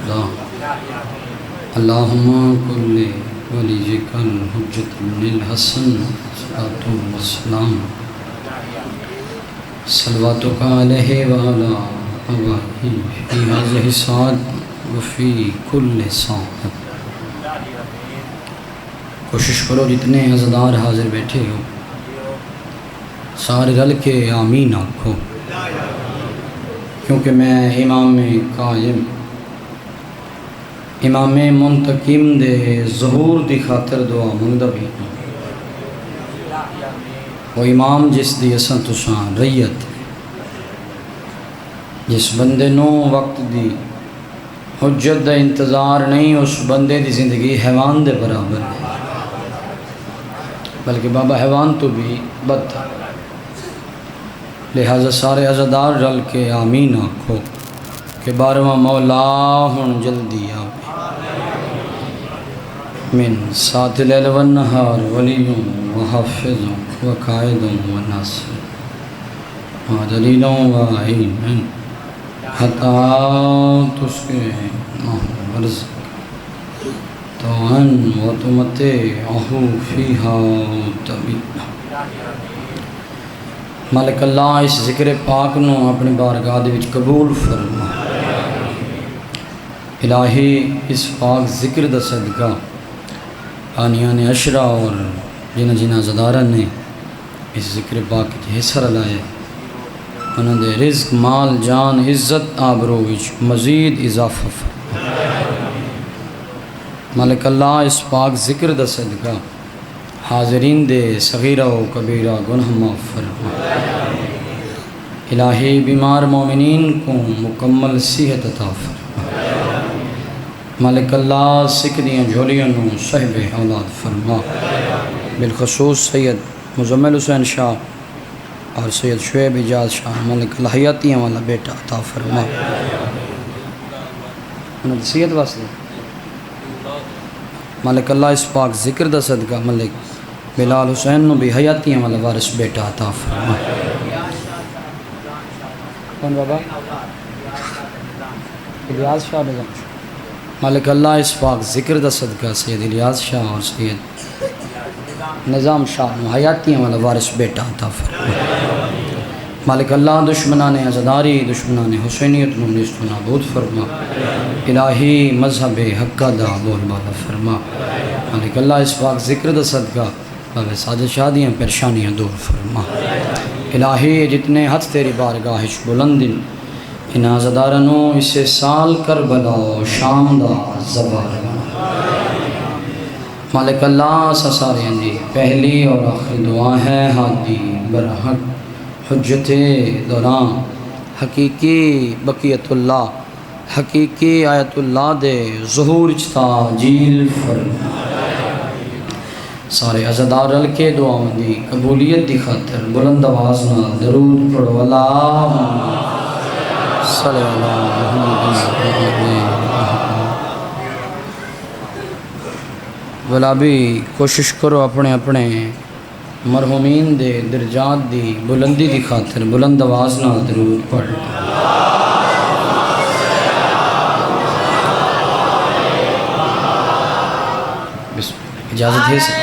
الله اللهم كل وليك الحجة بن الحسن صلاة والسلام صلواتك عليه وعلى آبائه في هذه الساعة وفي كل ساعة۔ کوشش کرو جتنے عزادار حاضر بیٹھے ہو سارے رل کے آمین آکھو، کیونکہ میں امام قائم امام منتقم دے ظہور دی خاطر دعا منگدا بھی ہوں۔ وہ امام جس دی اساں تساں ریت، جس بندے نو وقت دی حجت دا انتظار نہیں، اس بندے دی زندگی حیوان دے برابر ہے، بلکہ بابا حیوان تو بھی بدتر۔ لہذا سارے عزادار رل کے آمین آکھو کہ بارہواں مولا ہن جلدی آوے۔ من سات لیل والنہار ولی و حافظ و قائد و ناصر و دلیل و عین حتی تسکے ورزق توان و تمتعہ فیہا طویلا۔ مالک اللہ اس ذکر پاک نو اپنی بارگاہ دے وچ قبول فرما۔ الہی اس پاک ذکر دا صدقہ آنیان عشرہ اور جنہ جنہ عزادارہ نے اس ذکر پاک کی حصہ لائے، انہوں دے رزق مال جان عزت آبرو وچ مزید اضافہ فرما۔ مالک اللہ اس پاک ذکر دا صدقہ حاضرین دے صغیرہ و کبیرہ گناہ معاف فرما۔ الہی بیمار مومنین کو مکمل صحت عطا فرما۔ مالک اللہ سکھ دیاں جھولیاں نو صحب اولاد فرما، بالخصوص سید مزمل حسین شاہ اور سید شعیب اجاز شاہ، مالک اللہ حیاتیاں والا بیٹا عطا فرما۔ انہوں نے صحت واسطے مالک اللہ اس پاک ذکر دا صدقہ ملک بلال حسین نو بھی حیاتیاں والا وارث بیٹا عطا فرما۔ کون بابا؟ الیاس شاہ نظام شاہ۔ مالک اللہ اس پاک ذکر دا صدقہ سید الیاس شاہ اور سید نظام شاہ نو حیاتیاں والا وارث بیٹا عطا فرما۔ مالک اللہ دشمنان عزاداری دشمنان حسینیت نو نیست و نابود فرما۔ الہی مذہب حقہ دا بول بالا فرما۔ مالک اللہ اس پاک ذکر دا صدقہ بابے ساجد شادیاں پریشانیاں دور فرما۔ الہی جتنے ہاتھ تیری بارگاہش بلندن ان عزادارنو اسے سال کربلا و شام دا زبار بنا۔ مالک اللہ سسارے دی پہلی اور آخری دعا ہے ہادی برحق حجت دوران حقیقی بقیت اللہ حقیقی آیت اللہ دے ظہور تاجیل فرما۔ سارے عزادار رل کے دعاؤں دی قبولیت دی خاطر بلند آواز نال درود پڑھو، اللہم صلی اللہ علیہ ولا بھی کوشش کرو اپنے اپنے مرحومین دے درجات دی بلندی دی خاطر بلند آواز نال درود پڑھ۔ بسم اللہ، اجازت ہے سے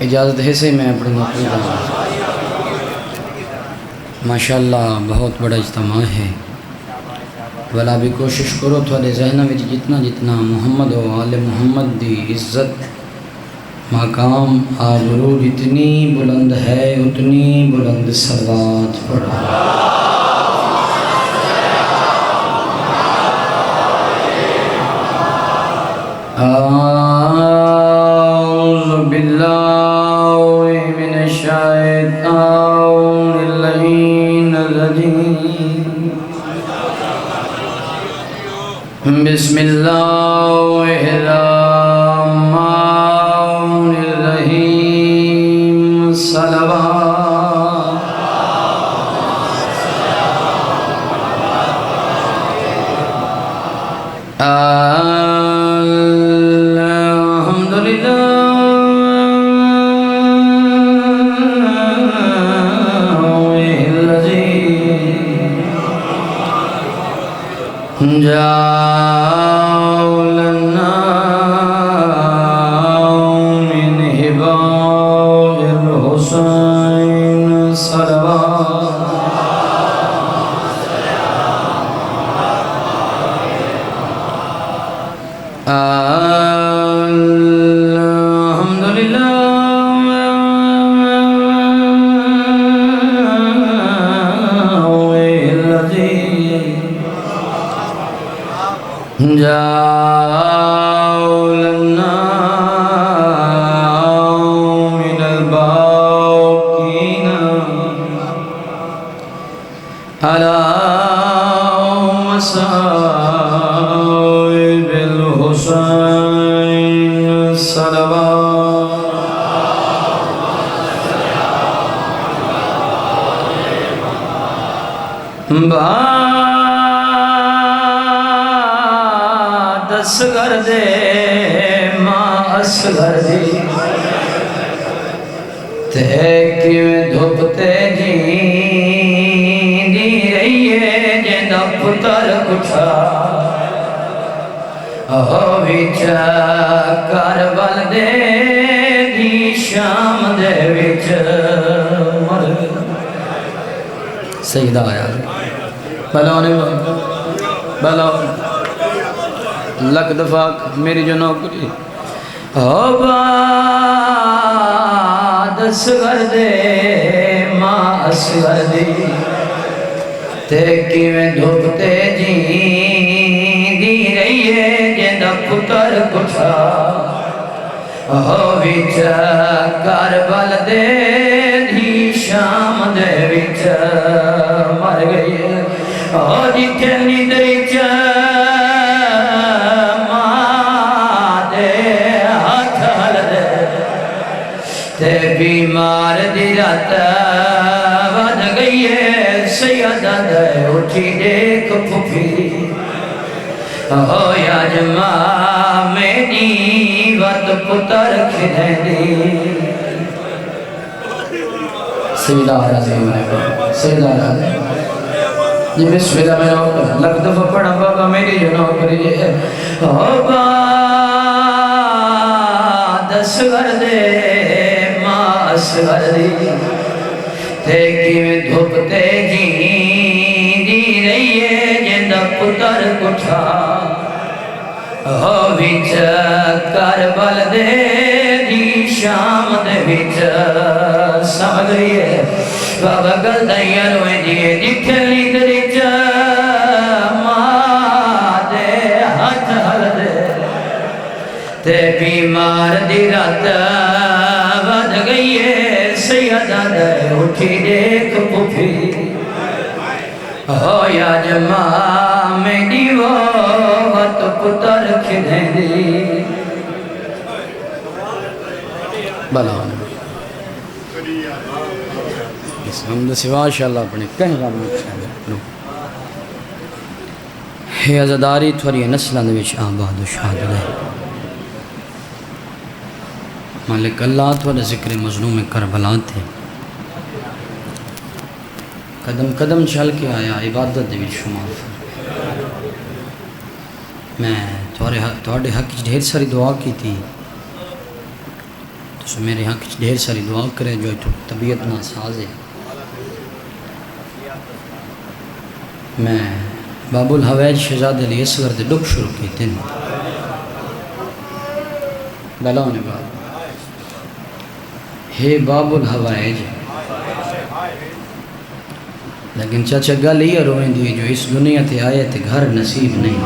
اجازت ہے سے میں اپنے نوکری کا ماشاءاللہ بہت بڑا اجتماع ہے، ولا بھی کوشش کرو تھوڑے ذہن میں جتنا جتنا محمد و آل محمد دی عزت مقام آبرو جتنی بلند ہے اتنی بلند صلوات پڑھو۔ اعوذ باللہ من الشیطان اللعین الرجیم بسم اللہ الرحمن الرحیم صلوات الحمدللہ جعلنا من هباء الحسين صلوات الحمدللہ جعلنا من الباقين على مصائب الحسين صلوات اصغر دے ماں اصغر دی تے کیویں دھوپتے جی دی رہیے جیندہ پتر کٹھا وچ کربل دے دی شام دے وچ سیدہ آیا بلاؤنے لک دفعہ میری جو نوکری باد اصغر دے ماں اصغر دی تے کیویں دھوپتے جی دی رہیے جیندہ پتر کٹھا وچ کربل دے دی شام دے وچ مر گئی جتھے نیندری تے بیمار دی رات ود گئی ہے سیدہ دے اٹھی دیکھ پھپھی ہویا جمع میری وط پتر کھدیں دی سیدہ رضی سیدہ رضی جی بسم اللہ میں نوکر لگ دفعہ پڑھا بابا میری جو نوکری ہے باد اصغر دے اصغر دی تے کیویں دھوپتے جی دی رہیے جیندہ پتر کٹھا وچ کربل دے دی شام دے وچ سمجھ گئی ہے بابا گل دائیاں روئے دیئے جتھے نیندری ماں دے ہاتھ ہل دے تے بیمار دی رات ود گئی ہے سیدہ دے اٹھی دیکھ پھپھی ہویا جمع میری وقت پتر کھدیں دی بلاؤں اس حمد سوا شاءاللہ اپنے کہیں گا ہے عزداری تھوڑی نسلہ نویش آباد و شاد رہے مالک اللہ تھوڑا ذکر مظلوم کربلا تھے قدم قدم چل کے آیا عبادت دے وچ شمار میں تھوڑے حق ڈھیر ساری دعا کی تھی تو میرے حق ڈھیر ساری دعا کرے جو طبیعت ناساز ہے میں باب الحویج شہزاد علی اصغر دے ڈک شروع کی تھی بلاؤں نے بات ہے باب الحوائج لیکن چاچا گل یہ روئیں دی جو اس دنیا تے آئے تے گھر نصیب نہیں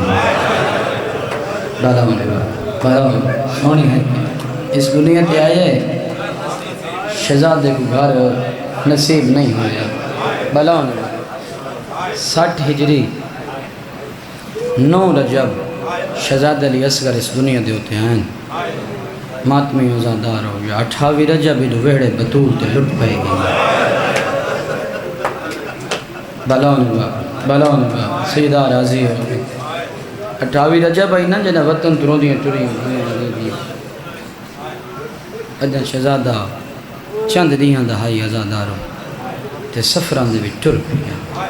ڈالا ہونے بارا سونی ہے اس دنیا تے آئے شہزادے کو گھر نصیب نہیں ہویا بلا ہونے 60 ہجری 9 رجب شہزادہ علی اصغر اس دنیا دے ہوتے ہیں ماتمی ازادار ہو گیا 28 رجب ویڑے بطول تے لٹ پائے گی بلاؤن بابا سیدہ راضی ہو گئی 28 رجب آئی نا جنہ وطن تروں دیاں ٹری اجن شہزادہ چند دیاں دہائی ازادار ہو تے سفران دے بھی ٹر پیا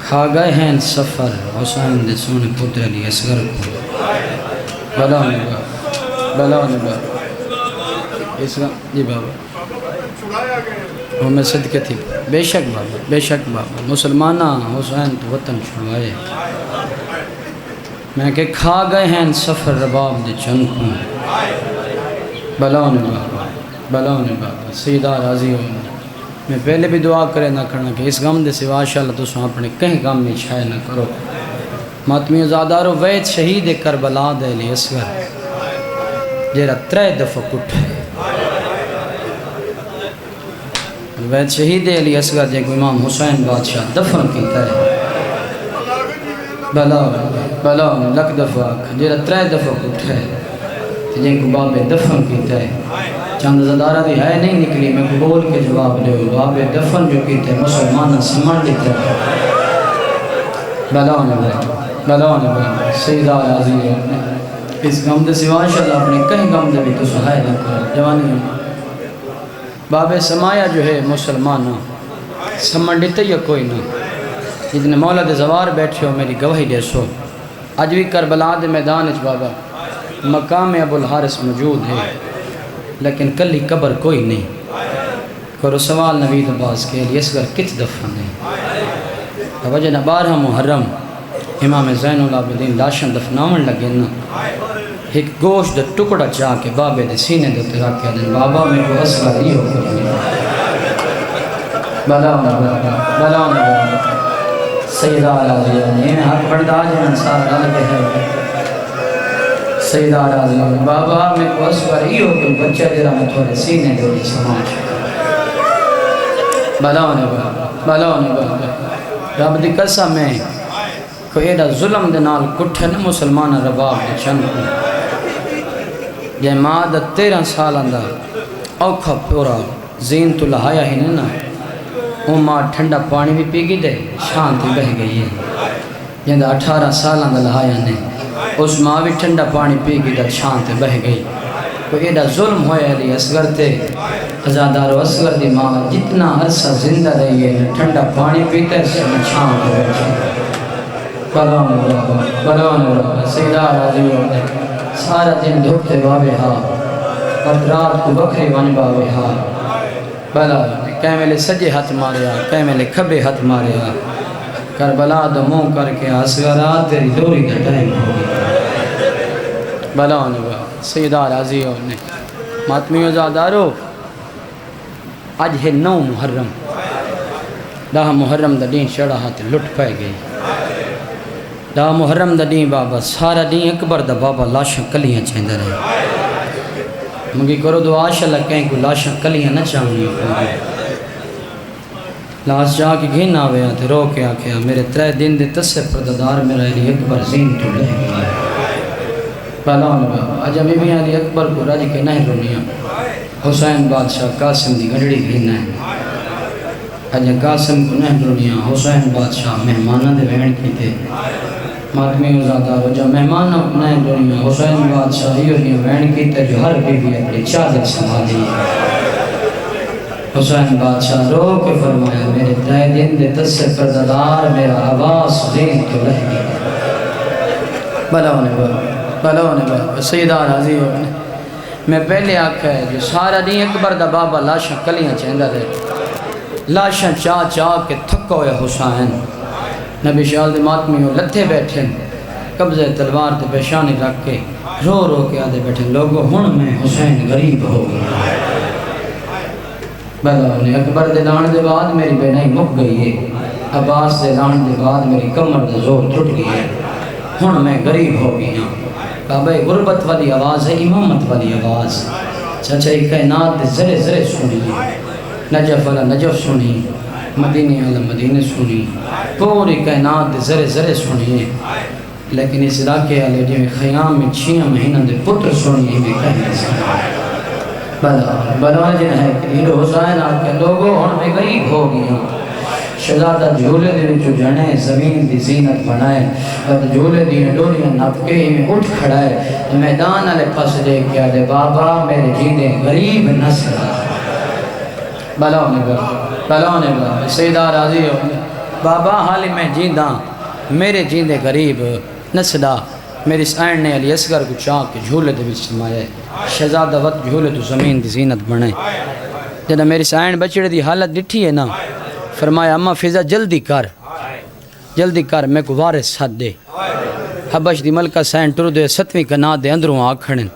کھا گئے ہیں سفر حسین دے سونے پتر علی اصغر کو بلاؤن بابا اس کا جی بابا وہ میں صدقے تھی بے شک بابا مسلمانہ حسین تو وطن چھڑوائے میں کہ کھا گئے ہیں سفر رباب دے چنکوں بلاؤن بابا سیدہ راضی ہو میں پہلے بھی دعا کرے نہ کرنا کہ اس غم دے سوا انشاءاللہ تو سو اپنے کہیں غم میں چھائے نہ کرو ماتمی ازادارو وید شہید کربلا دے علی اصغر جیرا 3 دفعہ کٹھ ہے وید شہید علی اصغر جے کو امام حسین بادشاہ دفن کیتا ہے بلاؤن لک دفعہ جیرا 3 دفعہ کٹھ ہے جے کو بابے دفن کیتا ہے چند زدارہ دی ہے نہیں نکلی میں کو بول کے جواب دے بابے دفن جو کیتے مسلمانہ سمڑ دیتا ہے بلاؤن سیدہ راضی ہے اس غم دے سوا انشاءاللہ اپنے کہیں غم دے بھی تو سہائے نہ کرو جوانی باب سمایا جو ہے مسلمانہ سمن دیتے یا کوئی نہ جتنے مولا دے زوار بیٹھے ہو میری گواہی دے سو آج بھی کربلا دے میدان اچ بابا مقام ابو الحارث موجود ہے لیکن کلی قبر کوئی نہیں کرو سوال نوید عباس کے لیے اصغر کت دفن ہے وجہ 12 محرم امام زین العابدین لاشن دفناون لگے نا ایک گوشت دا ٹکڑا چاہ کے بابے دے سینے دے تراک کیا دن بابا میں کو اصغر ہی ہو کرنی بلاؤن سیدہ راضی ہے حق برداج ہیں انسان رلے ہے سیدہ راضی ہے بابا میں کو اصغر ہی ہو کرنی بچہ دیرہ میں تھوڑے سینے دے دی سماج بلاؤن رب دی قسم میں کوئی ایڈا ظلم دے نال کٹھے نا مسلمان رباب دے چند کو جے ماں دا 13 سال اندر اوکھا پورا زین تو لہایا ہی نہیں نا وہ ماں ٹھنڈا پانی بھی پی گی دے شانتی بہ گئی ہے جن دا 18 سال اندر لہایا نہیں اس ماں بھی ٹھنڈا پانی پی گی دے شانتی بہ گئی کوئی ایڈا ظلم ہویا علی اصغر تے ازادار و اصغر دی ماں جتنا عرصہ زندہ رہی ہے ٹھنڈا پانی پیتے سے چھان دے بیٹھے بلاؤن سیدہ راضی ہوتے سارا دن دھوکتے بابے ہاں اور رات کو بکری ون بابے ہاں بلاؤن کہیں میں لے سجے ہاتھ ماریا کہیں میں لے کھبے ہاتھ ماریا کربلا دا منہ کر کے اصغرات تیری دوری دا ٹائم ہوگی بلاؤن سیدہ راضی ہوتے ماتمی ازادارو آج ہے 9 محرم 10 محرم دا دین شڑا ہاتھ لٹ پائے گئی 10 محرم دا دین بابا سارا دین اکبر دا بابا لاشاں کلیاں چاہندہ رہے مگی کرو دعا شاءاللہ کہیں کو لاشاں کلیاں نہ چاہنی لاش جا کے گھن آوے آتے رو کے آکھیا میرے 3 دن دے تسے پرددار میرا علی اکبر زین تو لے گیا بلاؤن بابا آج ہمیں بھی علی اکبر کو راج کے نہیں رونیاں حسین بادشاہ قاسم دی گھڑی گھن ہے آج قاسم کو نہیں رونیاں حسین بادشاہ مہمانہ دے وین کی تھے ماتمی ازادارو جب مہمانہ کو نہیں رونیاں حسین بادشاہ ہی ہوئی وین کی تھے جو ہر بیوی اپنی چادر سنبھالی حسین بادشاہ رو کے فرمایا میرے 3 دن دے تسے پرددار میرا عباس زین تو لہ گیا بلاؤن سیدہ راضی ہونے میں پہلے آکھا ہے جو سارا دین اکبر دا بابا لاشاں کلیاں چاہندہ دے لاشاں چاہ چاہ کے تھکا ہویا حسین نبی شال دے ماتمی ہو لتھے بیٹھے قبضہ تلوار تے پیشانی رکھ کے رو رو کے آدھے بیٹھے لوگوں ہن میں حسین غریب ہو گیا بلاؤن اکبر دے لان دے بعد میری بینائی مک گئی ہے عباس دے لان دے بعد میری کمر دے زور ٹوٹ گئی ہے ہن میں غریب ہو گیا بابا غربت والی آواز ہے امامت والی آواز چچا کائنات دے ذرے ذرے سنی نجف والا نجف سنی مدینہ والا مدینہ سنی پوری کائنات دے ذرے ذرے سنی لیکن اس علاقے والے جی خیام میں 6 مہینوں دے پتر سنی بھی کہنے سے بلا جن ہے کہ حسین آپ کے لوگوں ہون میں غریب ہو گیا شہزادہ جھولے دے وچوں جنے زمین دی زینت بنائے اور جھولے دی ڈوریاں نپ کے میں اٹھ کھڑا ہے میدان والے پاس دے کے آدھے بابا میرے جیندے غریب نسل بلاؤنے گا سیدہ راضی ہو بابا حالی میں جیندہ میرے جیندے غریب نسلہ میری سائن نے علی اصغر کو چاہ کے جھولے دے وچ سمایا شہزادہ وقت جھولے تو زمین دی زینت بنے جنہا میری سائن بچڑے دی حالت ڈٹھی ہے نا فرمایا اماں فضا جلدی کر میں کو وارث ساتھ دے حبش دی ملکہ سین ٹر دے 7ویں کناد دے اندروں آکھڑن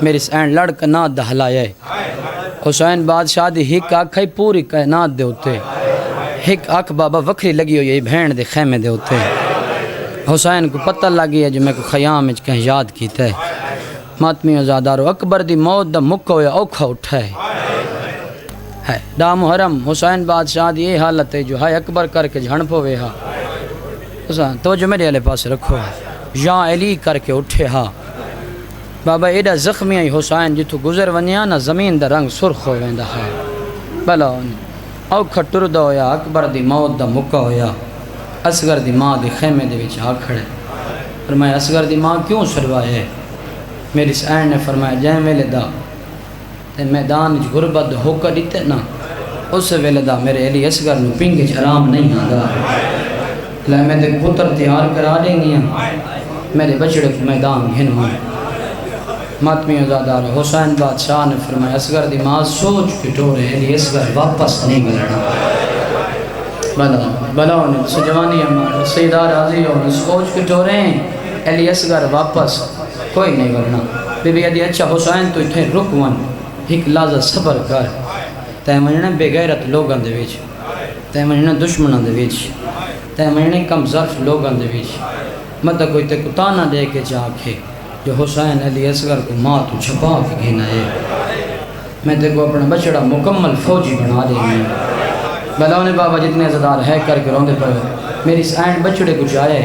میری سین لڑ کناد دا حلایا ہے حسین بادشاہ دی ہک آکھ ہے پوری کائنات دے ہوتے ہک آکھ بابا وکری لگی ہوئی بھین دے خیمے دے ہوتے حسین کو پتہ لگی ہے جو میں کو خیام اچھ کہیں یاد کیتا ہے ماتمی ازادارو اکبر دی موت دا مکہ ہویا اوکھا اٹھا ہے دا محرم حسین بادشاہ دی یہ حالت ہے جو ہائے اکبر کر کے جھن پوے ہا حسین توجہ میرے علیہ پاس رکھو یا علی کر کے اٹھے ہا بابا ایڈا زخمی ہے حسین جتو گزر ونیا نا زمین دا رنگ سرخ ہو ویندا ہے بلا اوکھا ٹردہ ہویا اکبر دی موت دا مکہ ہویا اصغر دی ماں دی خیمے دے وچ آ کھڑے فرمایا اصغر دی ماں کیوں سروائے میری سین نے فرمایا جائیں ویلے دا تے میدان غربت ہو کر دیتے نا اس ویلے دا میرے علی اصغر نو پنگ آرام نہیں آگا لے میں تے پتر تیار کرا دیں گی میرے بچڑے کو میدان گھن ہوں ماتمی ازادار حسین بادشاہ نے فرمایا اصغر دی ماں سوچ کے ٹورے علی اصغر واپس نہیں گلنا بلا انہیں سجوانی ہمارے سیدہ راضی ہونے سوچ کے ٹورے علی اصغر واپس کوئی نہیں گلنا بی بی ادھی اچھا حسین تو اتھے رکون ایک لازہ صبر کر تے مننے بے غیرت لوگاں دے وچ تے مننے دشمناں دے وچ تے مننے کم ظرف لوگاں دے وچ مت کوئی تے کتانا دے کے جا کے جو حسین علی اصغر کو ماں تو چھپا کے گھنا ہے میں تے کو اپنا بچڑا مکمل فوجی بنا دیں گے بلاؤنے بابا جتنے عزدار ہے کر کے روندے پر میری سائن بچڑے کو جائے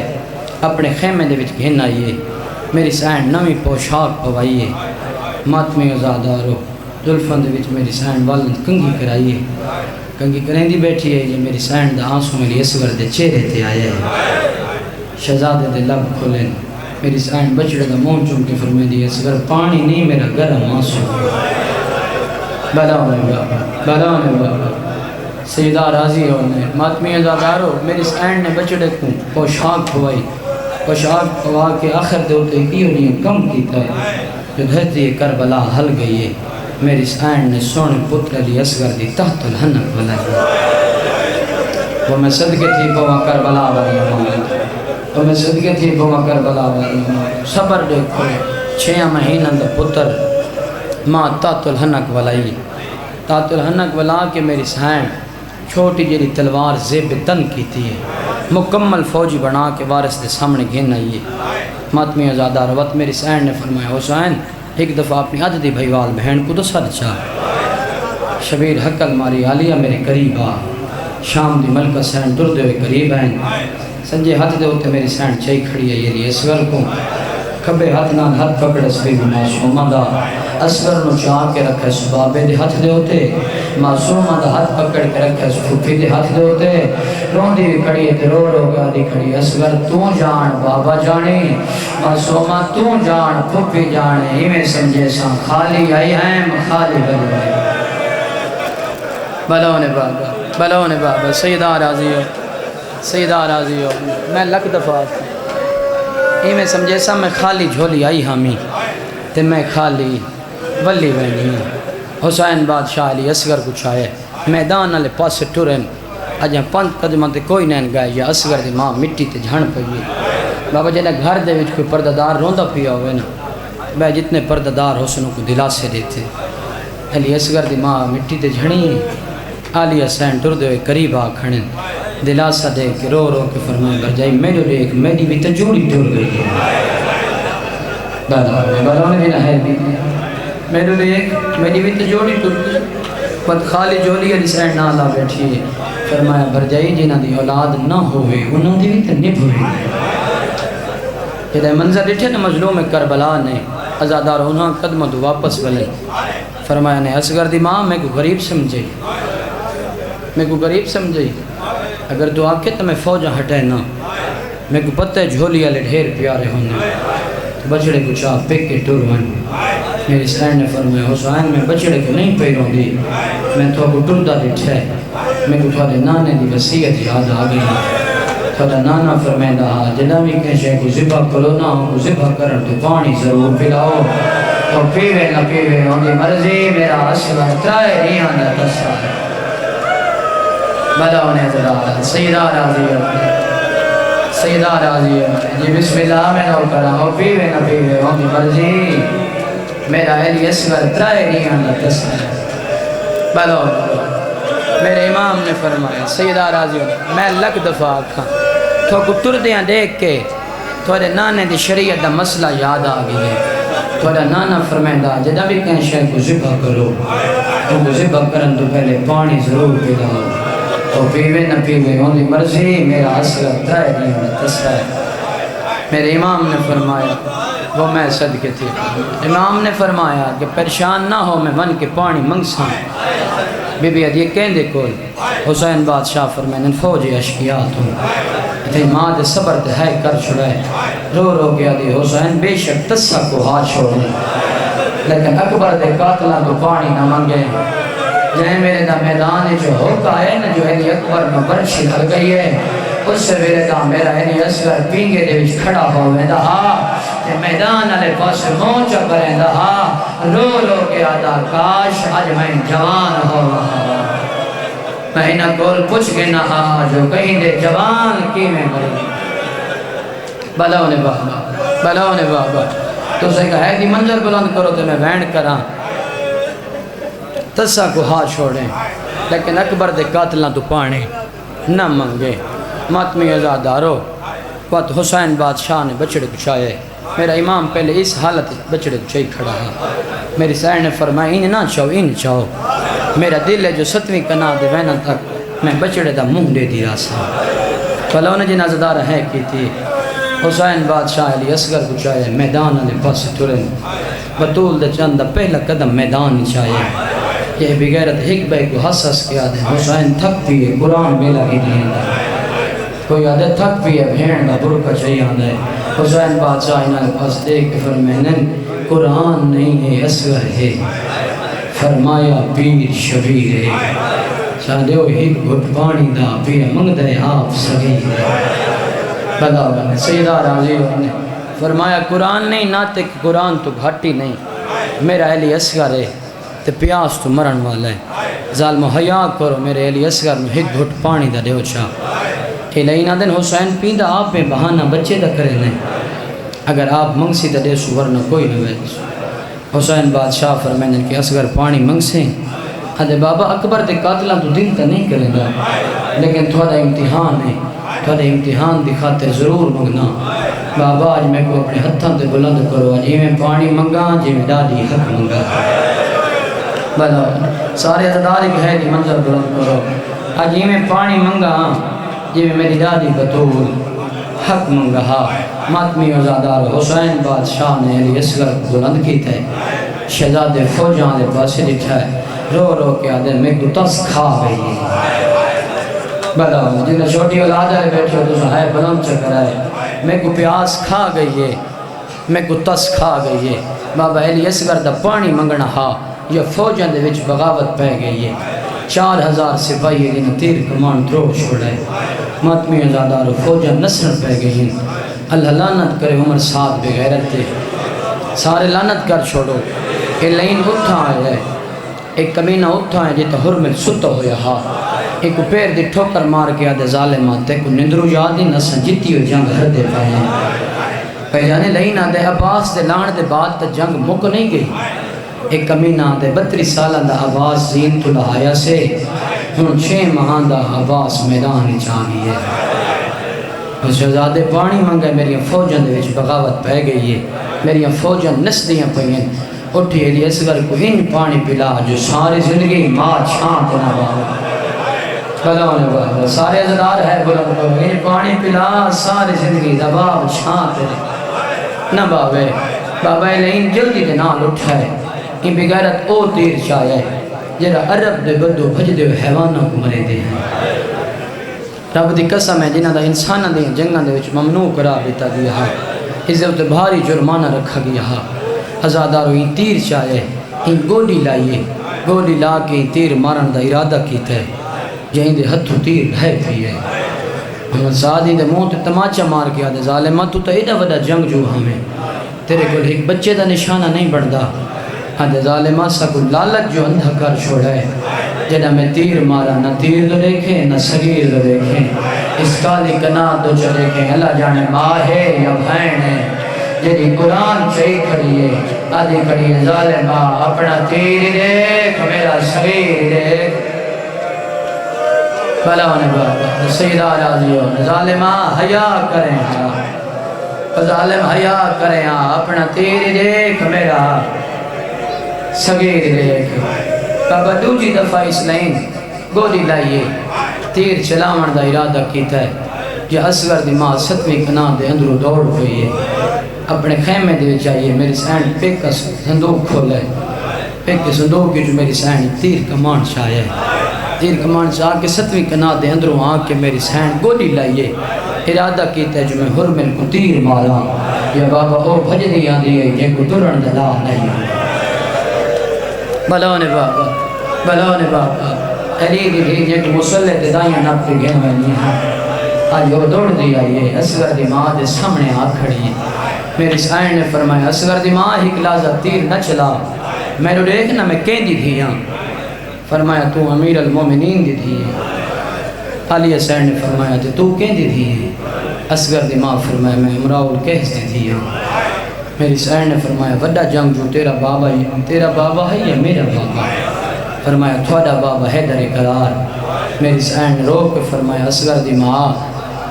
اپنے خیمے دے وچ گھن آئیے میری سائن نمی پوشاک پوائیے ماتمی ازادارو ظلفان دے وچ میری سائن والد کنگی کرائیے کنگی کریں دی بیٹھی ہے یہ میری سائن دا آنسوں میری اصغر دے چہرے تے آئے ہے شہزادے دے لب کھولیں میری سائن بچڑے دا مون چون کے فرمے دی اصغر پانی نہیں میرا گرم آنسوں بلاؤنے بابا سیدہ راضی ہونے ماتمی ازادارو میری سائن نے بچڑے کو پوشاک پوائی پوشاک پوا کے آخر دے ہوتے کی انہیں کم کیتا ہے جو دھرتی کربلا ہل گئی ہے میری سائن نے سونے پتر علی اصغر دی تحت الحنک بلائی وہ میں صدقے تھی بوا کربلا والی امامت وہ میں صدقے تھی بوا کربلا والی امامت صبر دیکھو 6 مہینہ دا پتر ماں تحت الحنک بلائی تحت الحنک بلا کے میری سائن چھوٹی جیلی تلوار زیب تن کی تھی مکمل فوجی بنا کے وارث دے سامنے گھن آئیے ماتمی ازادار وقت میری سائن نے فرمایا حسین ایک دفعہ اپنی عددی بھائیوال بہن کو تو سر چاہ شبیر حقل ماری عالیہ میرے قریب آ شام دی ملکہ سین دردے ہوئے قریب ہیں سنجے ہاتھ دے ہوتے میری سین چاہی کھڑی ہے یہ اصغر کو کبے ہاتھ نال ہاتھ پکڑے سبی معصومہ دا اصغر نو چاہ کے رکھے سبابے دے ہاتھ دے ہوتے معصومہ دا ہاتھ پکڑ کے رکھے سفوفی دے ہاتھ دے ہوتے روندی بھی کھڑی ہے رو رو گا دی کھڑی اصغر تو جان بابا جانے معصومہ تو جان پھپی جانے ہی میں سمجھے ساں خالی آئی ہیں خالی بلی آئی بلاؤنے بابا سیدہ راضی ہو میں لکھ دفعہ ہی میں سمجھے سا میں خالی جھولی آئی ہمی تے میں خالی ولی وینی حسین بادشاہ علی اصغر کو چاہے میدان والے پاس ٹرن اجاں 5 قدمہ تے کوئی نہیں گئے یا اصغر دی ماں مٹی تے جھن پئی بابا جنہیں گھر دے وچ کوئی پردہ روندا پیا ہوئے نا بے جتنے پردہ حسنوں کو دلاسے دیتے علی اصغر دی ماں مٹی تے جھنی علی حسین ٹر دے قریب آ کھڑن دلاسہ دے کے رو رو کے فرمائے برجائی میرے دیکھ میری بھی تجوری ٹر گئی ہے بلاؤنے بھی نہ ہے میرے دیکھ میری بھی تجوری ٹر گئی پت خالی جولی علی سین نالا بیٹھی ہے فرمایا برجائی جنہ دی اولاد نہ ہوئے انہوں دی بھی تو نب ہوئے جدے منظر ڈٹھے نا مظلوم کربلا نے ازادار ہونا قدموں تو واپس بلے فرمایا نے اصغر دی ماں میں کو غریب سمجھے میں کو غریب سمجھے اگر تو آکے تو میں فوجہ ہٹے نا میں کو پتہ ہے جھولی والے ڈھیر پیارے ہونے بچڑے کو چاہ پک کے ٹور ون میری سین نے فرمایا حسین میں بچڑے کو نہیں پیروں دی میں تو کو ٹردہ ڈٹھے میں کو تھوڑے نانے دی وصیت یاد آ گئی تھوڑا نانا فرمیندہ جدہ بھی کہشے کو ذبح کرو نا کو ذبح کرن تو پانی ضرور پلاؤ تو پیوے نہ پیوے ہوندی مرضی میرا اصلہ ترائے نہیں آنا تسا بلا انہیں ذرا سیدہ راضی جی بسم اللہ میں نو کرا ہو پیوے نہ پیوے ہوندی مرضی میرا اہلی اصغر ترائے نہیں آنا تسا بلا میرے امام نے فرمایا سیدہ راضی میں لگ دفعہ آکھا تو کو تردیاں دیکھ کے تھوڑے نانے دی شریعت دا مسئلہ یاد آ گئی تھوڑا نانا فرمیندہ جدہ بھی کہیں شے کو ذبح کرو تو کو ذبح کرن تو پہلے پانی ضرور پلاؤ تو پیوے نہ پیوے ہوندی مرضی میرا اصغر ترائے نہیں ہونا تسا ہے میرے امام نے فرمایا وہ میں صدقے تھے امام نے فرمایا کہ پریشان نہ ہو میں من کے پانی منگساں بی بی ادھیے کہیں دے کول حسین بادشاہ فرمائن فوجی اشکیات ہوں اتنی ماں دے صبر دے ہے کر چھڑائے رو رو کے ادھی حسین بے شک تسا کو ہاتھ چھوڑے لیکن اکبر دے قاتلہ تو پانی نہ منگے جنہیں میرے دا میدان جو ہوکا ہے نا جو علی اکبر میں برشی لگ گئی ہے اس سے میرے دا میرا علی اصغر پینگے دے وچ کھڑا ہوئے دا کہ میدان علی پاس مونچا کریں دا رو رو کے آدھا کاش آج میں جوان ہو رہا میں نہ کول پوچھ کے نہ جو کہیں دے جوان کی میں مری بلاؤ نے بابا تو اسے کہا ہے کہ منظر بلند کرو تو میں وینڈ کرا تسا کو ہاتھ چھوڑیں لیکن اکبر دے قاتلہ تو پانے نہ منگے ماتمی ازادارو وقت حسین بادشاہ نے بچڑے کو چاہے میرا امام پہلے اس حالت بچڑے کو چاہی کھڑا ہے میری سیر نے فرمایا انہیں نہ چاہو انہیں چاہو میرا دل ہے جو 7ویں کنا دے وینا تک میں بچڑے دا منہ دے دی راسا پہلے انہیں جنازہ دار ہے کی تھی حسین بادشاہ علی اصغر کو چاہے میدان علی پاس ترن بطول دے چند پہلا قدم میدان چاہے یہ بغیرت ایک بے کو حسس کیا دے حسین تھک پیئے قرآن بیلا ہی دیں کوئی آدھے تھک پیئے بھین دا برکہ چاہیے آدھے حسین بادشاہ انہاں پاس دیکھ فرمینن قرآن نہیں ہے اصغر ہے فرمایا پیر شبیر ہے چاہدیو ایک گھٹ پانی دا پیر منگ دے آپ صغیر ہے بدا بنے سیدہ راضی نے فرمایا قرآن نہیں ناتے کہ قرآن تو گھٹی نہیں میرا علی اصغر ہے تے پیاس تو مرن والا ہے ظالم حیاء کرو میرے علی اصغر میں ایک گھٹ پانی دا دیو چاہ کہ لئینا دن حسین پیندہ آپ میں بہانہ بچے دا کرے نہیں اگر آپ منگسی دا دے سو ورنہ کوئی نہ ویدس حسین بادشاہ فرمائن کہ اصغر پانی منگسیں حد بابا اکبر دے قاتلہ تو دل تا نہیں کرے گا لیکن تھوڑا امتحان ہے تھوڑا امتحان دکھاتے ضرور منگنا بابا آج میں کو اپنے ہتھاں تے بلند کرو جی میں پانی منگا جی میں ڈالی حق منگا بلا سارے عددار ایک ہے جی منظر بلند کرو آج میں پانی منگا جی میں میری ڈالی بطول حق منگا ماتمی وزادار حسین بادشاہ نے علی اصغر بلند کی تھے شہزاد فوجان دے پاسے دکھا ہے رو رو کے آدھے میں کو تس کھا گئی بلا جنہیں چھوٹی اولاد ہے بیٹھے ہو تو سہائے بلند چکر ہے میں کو پیاس کھا گئی ہے میں کو تس کھا گئی ہے بابا علی اصغر دا پانی منگنا ہا یہ فوجان دے وچ بغاوت پہ گئی ہے 4000 سپاہی جنہیں تیر کمان ترو چھوڑے ماتمی ازادار فوجان نصر پہ گئی ہیں اللہ لعنت کرے عمر ساتھ بغیرت تھے سارے لعنت کر چھوڑو کہ لین اٹھا ہے ایک کمینہ اٹھا ہے جیتا حرمت ستا ہویا ہا ایک پیر دی ٹھوکر مار کے آدھے ظالمات تے کو نندرو یادی نسن جیتی ہو جنگ ہر دے پائے پہ جانے لین آدھے عباس دے لان دے بعد تا جنگ مک نہیں گئی ایک کمینہ آدھے 32 سالہ دا عباس زین تو لہایا سے ہن 6 مہان دا عباس میدان چاہی ہے اس شہزادے پانی منگے میری فوجن دے وچ بغاوت پہ گئی ہے میری فوجن نس دیاں پہین اٹھی علی اصغر کو ہن پانی پلا جو ساری زندگی ماں چھانت نہ باہر بلونے باہر سارے ازدار ہے بلند کو ہن پانی پلا ساری زندگی دباب چھانت نہ بابے بابا لین جلدی دے نال اٹھائے ان بغیرت او تیر چاہے جڑا عرب دے بدو بھج دے حیوانوں کو مرے دے ہیں رب دی قسم ہے جنہاں دا انساناں دے جنگاں دے وچ ممنوع قرار دیتا گیا ہے اس دے تے بھاری جرمانہ رکھا گیا ہے ہزادارو ان تیر چاہے ان گولی لائیے گولی لا کے تیر مارن دا ارادہ کیتا ہے جہیں دے ہتھو تیر بھائی پی ہے محمد سعدی دے منہ تے تماچا مار کے آدھے ظالمہ تو تا ایڈا وڈا جنگ جو ہمیں تیرے کو ایک بچے دا نشانہ نہیں بڑھدا آدھے ظالمہ سا کو لالت جو اندھا کر چھوڑا ہے جنہ میں تیر مارا نہ تیر دو دیکھیں نہ سگیر دو دیکھیں اس کالی کنات دو چلے کے اللہ جانے ماں ہے یا بھین ہے جنہی قرآن چاہی کھڑی ہے آدھی کھڑی ہے ظالمہ اپنا تیر دیکھ میرا سگیر دیکھ بلاؤنے بابا سیدہ راضیوں ظالمہ حیا کریں ظالم حیا کریں اپنا تیر دیکھ میرا سگیر دیکھ بابا دوجی دفعہ اس لائن گولی لائیے تیر چلاون دا ارادہ کیتا ہے یہ اصغر دی ماں ستویں کنات دے اندروں دوڑ ہوئی ہے اپنے خیمے دے چاہیے میری سینڈ پیک کا صندوق کھولا ہے پیک کے صندوق کی جو میری سینڈ تیر کمان چاہیے تیر کمان چاہ کے ستویں کنات دے اندروں آنکھ کے میری سینڈ گولی لائیے ارادہ کیتا ہے جو میں حرمل کو تیر مارا یا بابا او بھج دی آندی ہے جن کو ترن دلا نہیں بلاؤنے بابا علی دی دی جن کو مسلح تے دائیں نب کے گھن میں نہیں ہے آج وہ دوڑ دی آئیے اصغر دی ماں دے سامنے آ کھڑی ہے میری سائن نے فرمایا اصغر دی ماں ہی کلازہ تیر نہ چلا میں نے دیکھنا میں کہیں دی تھی فرمایا تو امیر المومنین دی تھی علی حسین نے فرمایا تو کہیں دی تھی اصغر دی ماں فرمایا میں امراء القیس دی تھی میری سائن نے فرمایا وڈا جنگ جو تیرا بابا ہے یا میرا بابا فرمایا تھوڑا بابا ہے در قرار میری سائن نے روک کے فرمایا اصغر دی ماں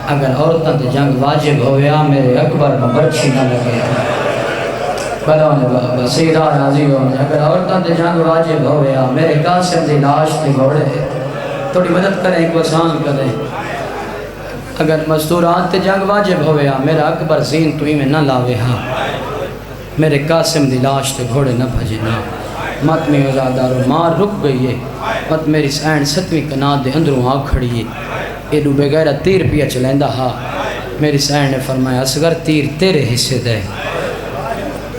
اگر عورتاں تے جنگ واجب ہویا میرے اکبر میں برچھی نہ لگے بلاؤنے بابا سیدہ راضی ہونے اگر عورتاں تے جنگ واجب ہویا میرے قاسم دی لاش تے گھوڑے تھوڑی مدد کریں کو آسان کریں اگر مزدورات تے جنگ واجب ہویا میرا اکبر زین تو ہی میں نہ لاوے ہاں میرے قاسم دی لاش تے گھوڑے نہ بھجے نا مت میں ازادارو مار رک گئی ہے مت میری سینڈ ستویں کنات دے اندروں آ کھڑی ہے ایڈو بغیرہ تیر پیا چلیندہ ہا میری سینڈ نے فرمایا اصغر تیر تیرے حصے دے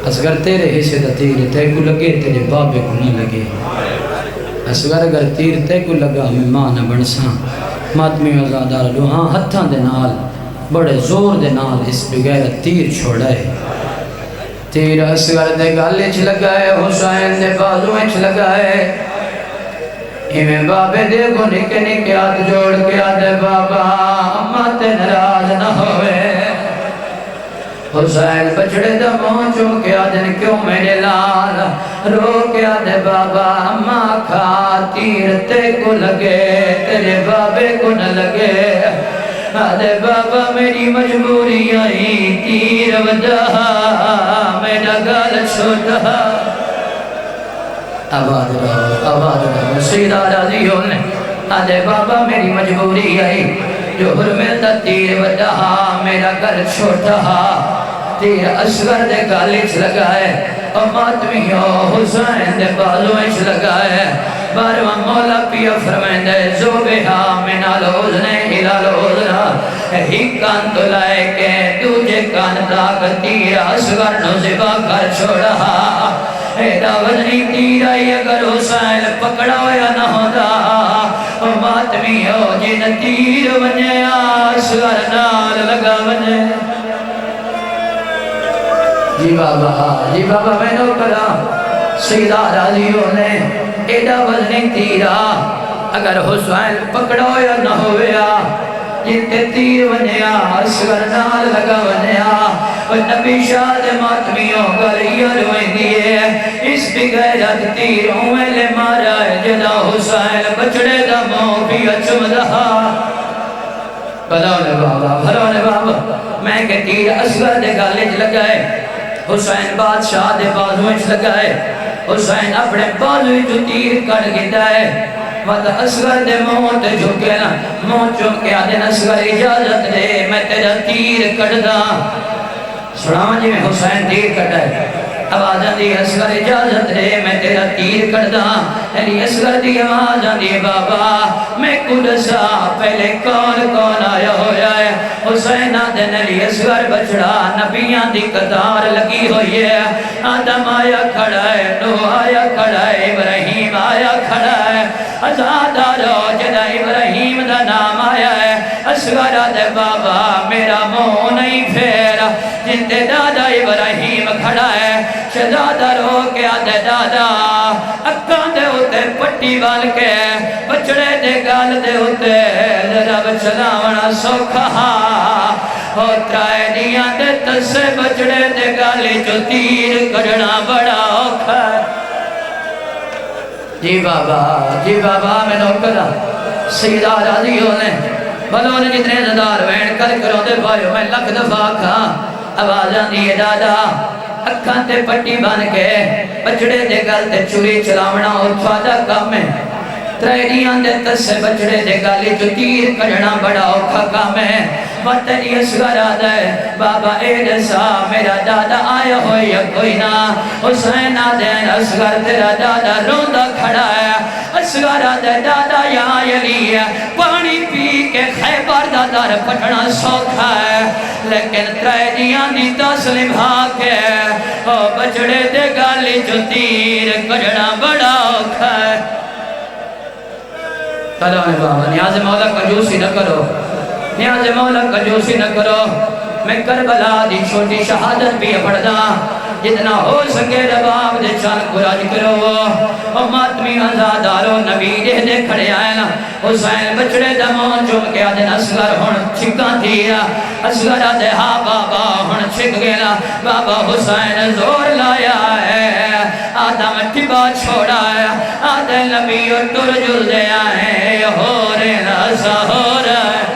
اصغر تیرے حصے دا تیر تے کو لگے تیرے بابے کو نہ لگے اصغر اگر تیر تے کو لگا میں ماں نہ بنساں ماتمی ازادار لو ہاں ہتھاں دے نال بڑے زور دے نال اس بغیر تیر چھوڑا ہے تیر اصغر دے گالے چھ لگائے حسین دے بازو میں چھ لگائے ہمیں بابے دے کو نکے نکے ہاتھ جوڑ کے آدھے بابا اماں تے نراز نہ ہوئے حسین بچڑے دا مونچو کے آدھن کیوں میرے لال رو کے آدھے بابا اماں کھا تیر تے کو لگے تیرے بابے کو نہ لگے آدھے بابا میری مجبوری آئی تیر ودا میرا گال چھوٹا آباد رہو سیدہ راضی ہونے آدھے بابا میری مجبوری آئی جو حرمت تیر ودا میرا گال چھوٹا تیر اصغر دے گالچ لگائے اور ماتمیوں حسین دے بالوچ لگائے بارواں مولا پیا فرمائندہ زوبہا من الوزنے الالوزنہ ہی کان تو لائے کے دوجے کان تاک تیر اصغر نو زبا کر چھوڑا ایدہ وزنی تیر آئی اگر حسین پکڑا ہویا نہ ہوتا اور ماتمیوں جن تیر ونیا اصغر نال لگا ونیا جی بابا میں نو کرا سیدہ راضی ہونے ایڈا وزنی تیرا اگر حسین پکڑا ہویا نہ ہویا جنتے تیر ونیا اصغر نال لگا ونیا اور نبی شاد ماتمیوں گلیا روئیں دیئے اس بغیرت تیروں میں لے مارا ہے جدا حسین بچڑے دا مو بھی اچم دہا بھلونے بابا میں کہ تیر اصغر دے گالج لگائے حسین بادشاہ دے بازوچ لگائے حسین اپنے بازوچ تیر کٹ گتا ہے وقت اصغر دے موت جھکے نا موت چونکے آدھے اصغر اجازت دے میں تیرا تیر کٹ دا سناواں جی میں حسین تیر کٹا ہے آواز آندی اصغر اجازت دے میں تیرا تیر کٹ دا علی اصغر دی آواز آندی بابا میں قدسا پہلے کون آیا ہویا ہے حسین آدن علی اصغر بچڑا نبیاں دی قطار لگی ہوئی ہے آدم آیا کھڑا ہے نوح آیا کھڑا ہے ابراہیم آیا کھڑا ہے ازادہ رو جدہ ابراہیم دا نام آیا ہے اصغر آدھے بابا میرا منہ نہیں پھیرا جن دے دادا ابراہیم کھڑا ہے شہزادہ رو کے آدھے دادا اکاں دے ہوتے پٹی بال کے بچڑے دے گال دے ہوتے ذرا بچلاونا سوکھا ہو ترائے دیاں دے تسے بچڑے دے گالی جو تیر کرنا بڑا اوکھا جی بابا میں نوکرہ سیدہ راضی ہونے بھلوں نے جتنے زدار وین کر کروں دے بھائیو میں لکھ دفعہ کھاں آوازاں دیئے دادا اکھاں تے پٹی بان کے بچڑے دے گل تے چوری چلاونا اور تھوڑا کام ہے تریڈیاں دے تسے بچڑے دے گالی جو تیر کرنا بڑا اوکھا کام ہے وطنی اصغر آدھا ہے بابا ایڈسا میرا دادا آیا ہوئی یا کوئی نا حسین آدھین اصغر تیرا دادا روندہ کھڑا ہے اصغر آدھے دادا یا علی ہے پانی پی کے خیبر دادا پٹنا سوکھا ہے لیکن تریڈیاں دی تسلیم حاک ہے بچڑے دے گالی جو تیر کرنا بڑا اوکھا ہے کلام بابا نیاز مولا کنجوسی نہ کرو نیاز مولا کنجوسی نہ کرو میں کربلا دی چھوٹی شہادت بھی پڑھدا جتنا ہو سکے رباب دے چان قراج کرو او ماتمی آزادارو نبی دے کھڑے آئے نا حسین بچڑے دمون چوم کے آدھے اصغر ہون چھکاں دیا اصغر آدھے ہاں بابا ہون چھک گیا بابا حسین زور لایا ہے آدم ٹبا چھوڑا ہے آدھے نبی اور ٹر جل دے آئے ہو رہے ناسا ہو رہا ہے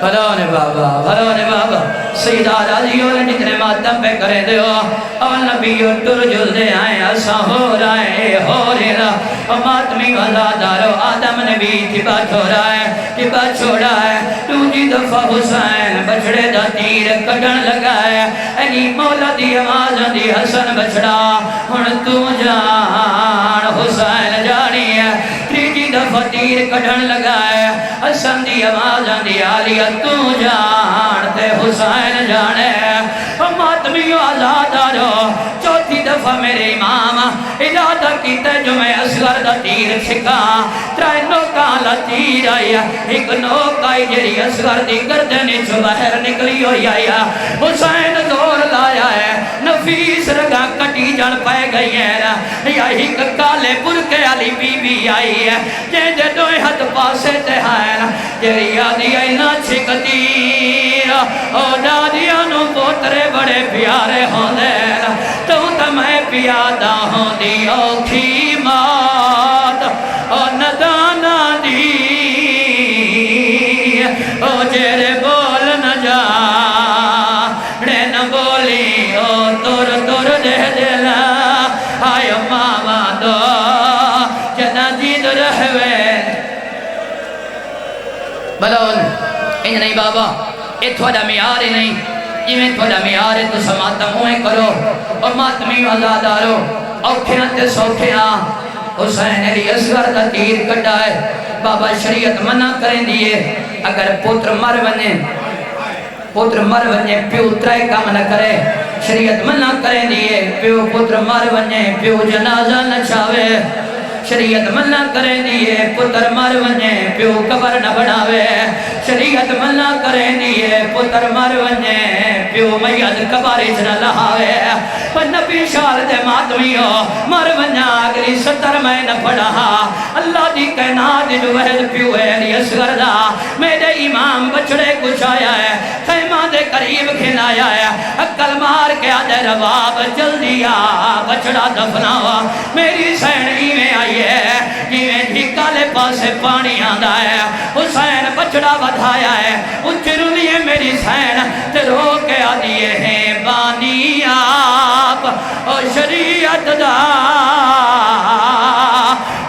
بھلونے بابا سیدہ راضیوں نے جتنے ماتم پہ کرے دے ہو اور نبیوں ٹر جل دے آئے ایسا ہو رہا ہے ہو رہا اور ماتمی وزادارو آدم نبی ٹبا چھوڑا ہے دوجی دفعہ حسین بچڑے دا تیر کٹن لگا ہے علی مولا دی آواز دی حسن بچڑا ہن تو جان حسین جانی ہے تیجی دفعہ تیر کٹن لگا ہے حسن دی آواز دی آلیہ تو جانتے حسین جانے ماتمیوں آزادارو چوتھی دفعہ میرے امام ارادہ کیتے جو میں اصغر دا تیر چھکا ترائے نوکاں لا تیر آیا ایک نوکائی جری اصغر دی گردنی جو باہر نکلی ہوئی آیا حسین دور لایا ہے نفیس رگا کٹی جان پائے گئی ہے یا ایک کالے برکے علی بی بی آئی ہے جے دوئے حد پاسے تے ہائے جری آدھی آئی نا چھکتیر او دادیانو پوترے بڑے پیارے ہوں دے تو تمہیں پیادہ ہوں دی اوکھی مات او ندانا دی او جیرے بول نہ جا نہ بولی او تور دے دلا آئے ماما دو جنا جید رہوے بلون انج نہیں بابا اے تھوڑا میارے نہیں یہ میں تھوڑا میارے تو سماتا موئے کرو اور ماتمی آزادارو اوکھیاں تے سوکھیاں حسین علی اصغر دا تیر کٹا ہے بابا شریعت منع کریں دیئے اگر پوتر مر ونجے پیو ترائے کام نہ کرے شریعت منع کریں دیئے پیو پوتر مر ونجے پیو جنازہ نہ چھاوے شریعت منع کریں دیئے پتر مر ونجے پیو قبر نہ بڑھاوے شریعت منع کریں دیئے پتر مر ونجے پیو میت قبر نہ لہاوے پر نبی شال دے ماتمیو مر ونجا اگلی 70 میں نہ پڑھا اللہ دی کائنات جو وحد پیو ہے علی اصغر دا میرے امام بچڑے کچھ آیا ہے خیمہ دے قریب کھلایا ہے عقل مار کے آدھے رباب جلدی آ بچڑا دفناوا میری سینی میں آئی جیویں جھیکالے پاسے پانی آندہ ہے حسین بچڑا بدھایا ہے اچھرو لیے میری سین تے رو کے آدھیے ہیں بانی آپ او شریعت دا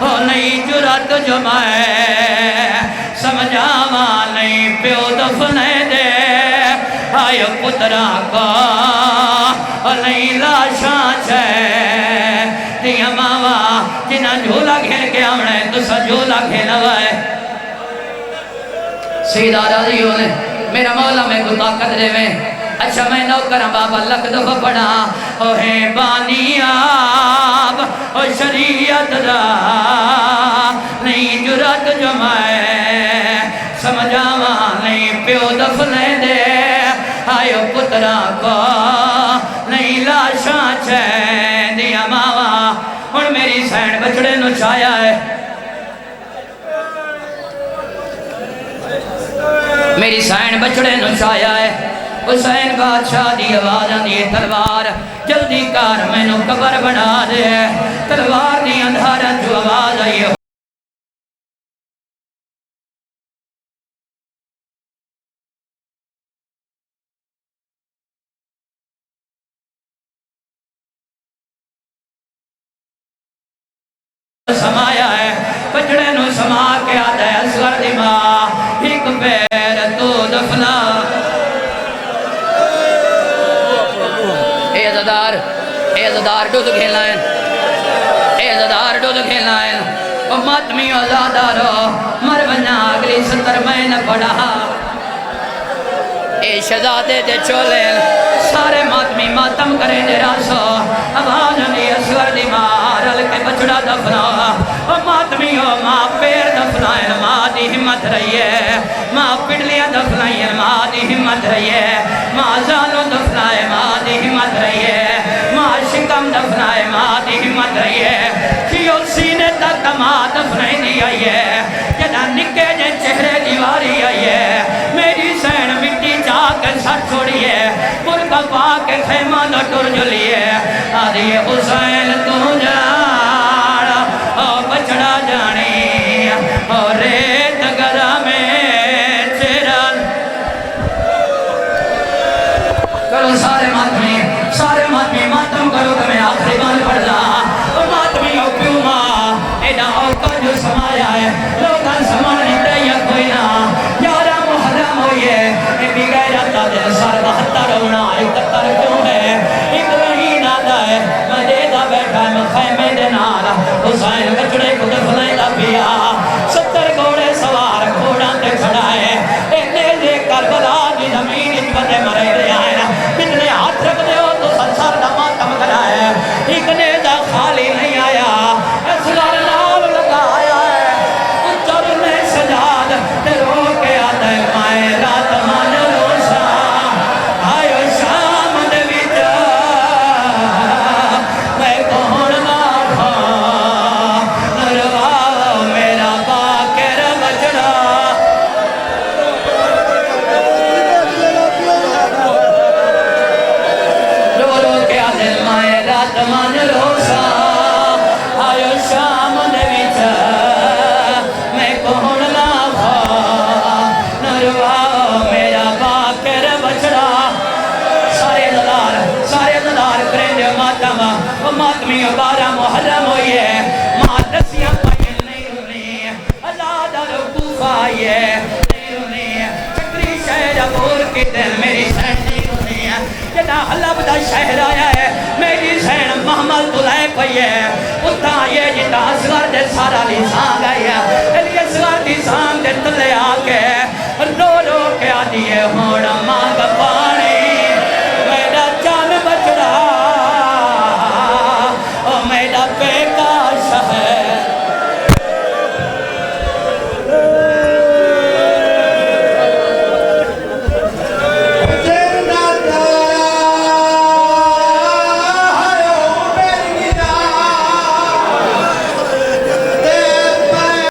او نئی جرات جو میں سمجھاوا نہیں پیو دفنے دے آئے پترا کا نہیں لاشاں چھے دیا ماما جنہ جھولا کھیل کے آمنے تو سا جھولا کھیلا وائے سیدھا راضیوں نے میرا مولا میں کو طاقت دے میں اچھا میں نوکرہ بابا لکھ دفع پڑھا او ہے بانی آب او شریعت دا نہیں جرات جمائے سمجھاوا نہیں پیو دفنے دے آئیو پترا کو نہیں لاشاں چھے دیا ماما اور میری سین بچڑے نو چھایا ہے میری سین بچڑے نو چھایا ہے حسین بادشاہ دی آواز آندی تلوار جلدی کار میں نو قبر بنا دے تلوار دی اندھارا جو آواز آئی سمایا ہے بچڑے نو سما کے آدھا ہے اصغر دی ماں ایک پیر تو دفنا اے عزدار ڈوز کھیلنا ہے اے عزدار ڈوز کھیلنا ہے او ماتمی عزادارو مر بنا اگلی 70 مہینہ پڑھا اے شہزادے دے چولے سارے ماتمی ماتم کرے دے راسو آواز نہیں اصغر دی ماں رل کے بچڑا دفنا او ماتمی ہو ماں پیر دفنائیں ماں دی ہمت رہی ہے ماں پڑلیاں دفنائیں ماں دی ہمت رہی ہے ماں زالوں دفنائیں ماں دی ہمت رہی ہے ماں شکم دفنائیں ماں دی ہمت رہی ہے کیوں سینے تک ماں دفنائیں دی آئی ہے جدہ نکے جے چہرے دیواری آئی ہے میری سین مٹی چاہ کے سر چھوڑی ہے پرکا پاک خیمہ نہ ٹر جلی ہے آدھی حسین تو جاڑا اور بچڑا جانی اور ریت گرہ میں چیران کرو سارے ماتمی ماتم کرو کہ میں آخری بان پڑھ لا اور ماتمی ہو پیوں ماں ایڈا اوکا جو سمایا ہے لوگاں سمانی دیا کوئی نہ یارہ محرم ہوئی ہے اے بھی غیرتا دے سار بہتا رونا اکتر کیوں ہے ایک رہین آدھا ہے میں دیدہ بیٹھا ہے میں خیمے دے نالا حسین بچڑے کو دفلیں دا پیا 70 گھوڑے سوار گھوڑا تے کھڑا ہے اے نیزے کربلا کی زمین اجبتے مرے دے آئے کتنے ہاتھ رکھ دے ہو تو سنسار دا ماتم کرا ہے ایک نیزہ خالی نہیں آیا اسلام نال لگا آیا ہے اچھر نے سجاد تے رو کے آتا ہے مائے رات مان روشا آئیو شام دے ویچا میں کون نہ کھا نروا میرا باکر بچڑا رو کے آتے مائے رات مان روشا آئیو شام دے ویچا میں کون نہ کھا نروا میرا باکر بچڑا سارے دلال کریں جو ماتم ماتمی 12 محرم ہوئی ہے ماں دسیاں پائیں نہیں رونی اللہ دا رکوف آئی ہے نہیں رونی چکری شہر ابور کی دل میری سین نہیں رونی جدا حلب دا شہر آیا ہے میری سین محمد دلائے پئی ہے اتھا یہ جتا اصغر دے سارا لیسان گئی ہے علی اصغر لیسان دے تلے آکے رو رو کے آدھی ہے ہوڑا مانگ پان